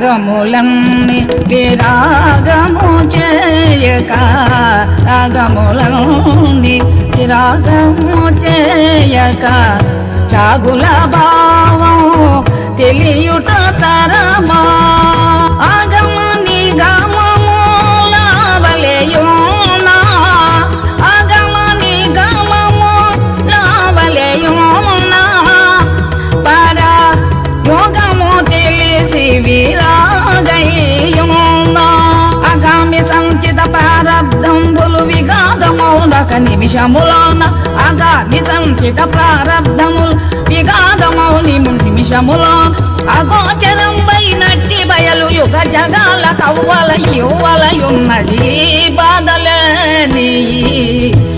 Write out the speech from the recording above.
రాగములన్నీ విరాగము చేయక రాగములన్నీ విరాగము చేయక చాగుల భావం తెలియుట తరమా ఆగమ నిగమముల వలెయునా ఆగమ నిగమముల వలెయునా పర యోగము తెలిసి విరాగయునా ఆగామి సంచిత ప్రారబ్ధంబులు విఘాతమౌనక నిమిషములోన ఆగామి సంచిత ప్రారబ్ధములు విఘాతమౌని నిమిషములో అగోచరంబైనట్టి బయలు యుగ జగాల కవ్వల యువలయున్నది బాధలేని